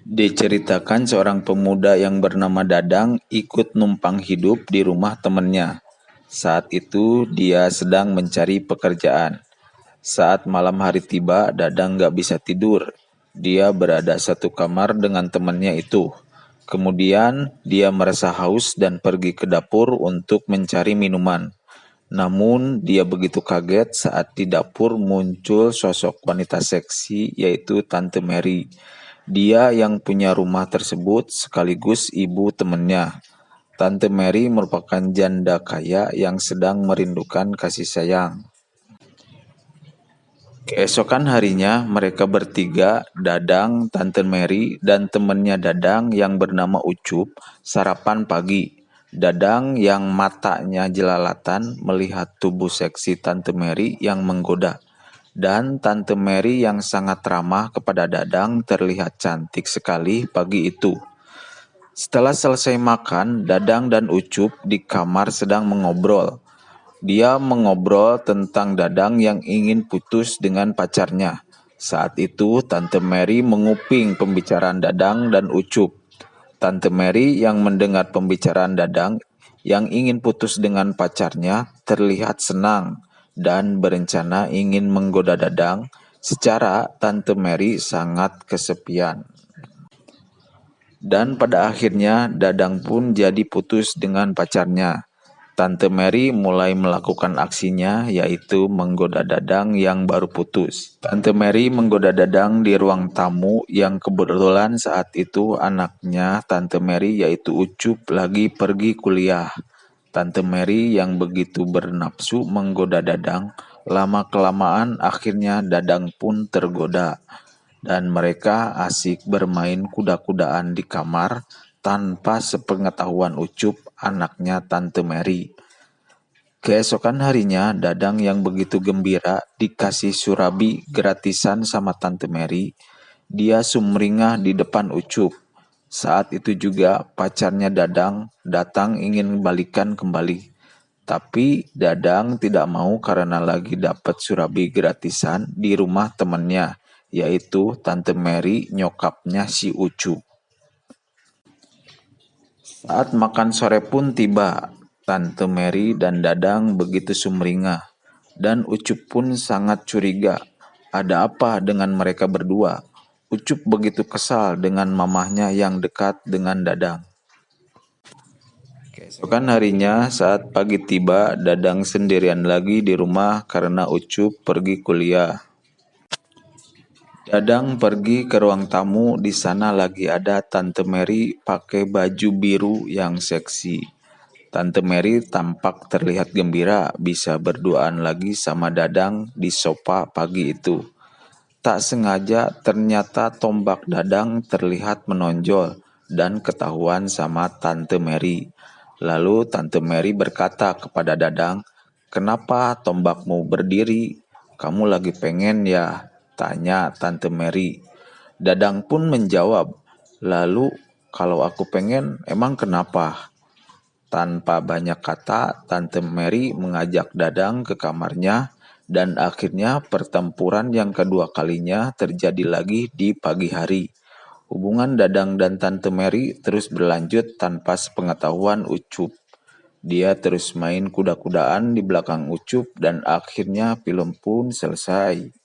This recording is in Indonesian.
Diceritakan seorang pemuda yang bernama Dadang ikut numpang hidup di rumah temannya. Saat itu dia sedang mencari pekerjaan. Saat malam hari tiba, Dadang gak bisa tidur. Dia berada satu kamar dengan temannya itu. Kemudian dia merasa haus dan pergi ke dapur untuk mencari minuman. Namun dia begitu kaget saat di dapur muncul sosok wanita seksi yaitu Tante Mary. Dia yang punya rumah tersebut sekaligus ibu temannya. Tante Mary merupakan janda kaya yang sedang merindukan kasih sayang. Keesokan harinya mereka bertiga, Dadang, Tante Mary, dan temannya Dadang yang bernama Ucup, sarapan pagi. Dadang yang matanya jelalatan melihat tubuh seksi Tante Mary yang menggoda. Dan Tante Mary yang sangat ramah kepada Dadang terlihat cantik sekali pagi itu. Setelah selesai makan, Dadang dan Ucup di kamar sedang mengobrol. Dia mengobrol tentang Dadang yang ingin putus dengan pacarnya. Saat itu Tante Mary menguping pembicaraan Dadang dan Ucup. Tante Mary yang mendengar pembicaraan Dadang yang ingin putus dengan pacarnya terlihat senang dan berencana ingin menggoda Dadang. Secara Tante Mary sangat kesepian. Dan pada akhirnya Dadang pun jadi putus dengan pacarnya. Tante Mary mulai melakukan aksinya yaitu menggoda Dadang yang baru putus. Tante Mary menggoda Dadang di ruang tamu yang kebetulan saat itu anaknya Tante Mary yaitu Ucup lagi pergi kuliah. Tante Mary yang begitu bernafsu menggoda Dadang, lama-kelamaan akhirnya Dadang pun tergoda. Dan mereka asik bermain kuda-kudaan di kamar tanpa sepengetahuan Ucup, anaknya Tante Mary. Keesokan harinya, Dadang yang begitu gembira dikasih surabi gratisan sama Tante Mary. Dia sumringah di depan Ucup. Saat itu juga pacarnya Dadang datang ingin balikan kembali. Tapi Dadang tidak mau karena lagi dapat surabi gratisan di rumah temannya, yaitu Tante Mary, nyokapnya si Ucup. Saat makan sore pun tiba, Tante Mary dan Dadang begitu sumringah, dan Ucup pun sangat curiga. Ada apa dengan mereka berdua? Ucup begitu kesal dengan mamahnya yang dekat dengan Dadang. Keesokan harinya saat pagi tiba, Dadang sendirian lagi di rumah karena Ucup pergi kuliah. Dadang pergi ke ruang tamu, di sana lagi ada Tante Mary pakai baju biru yang seksi. Tante Mary tampak terlihat gembira bisa berduaan lagi sama Dadang di sofa pagi itu. Tak sengaja ternyata tombak Dadang terlihat menonjol dan ketahuan sama Tante Mary. Lalu Tante Mary berkata kepada Dadang, "Kenapa tombakmu berdiri? Kamu lagi pengen ya?" tanya Tante Mary. Dadang pun menjawab, "Lalu kalau aku pengen emang kenapa?" Tanpa banyak kata, Tante Mary mengajak Dadang ke kamarnya dan akhirnya pertempuran yang kedua kalinya terjadi lagi di pagi hari. Hubungan Dadang dan Tante Mary terus berlanjut tanpa sepengetahuan Ucup. Dia terus main kuda-kudaan di belakang Ucup dan akhirnya film pun selesai.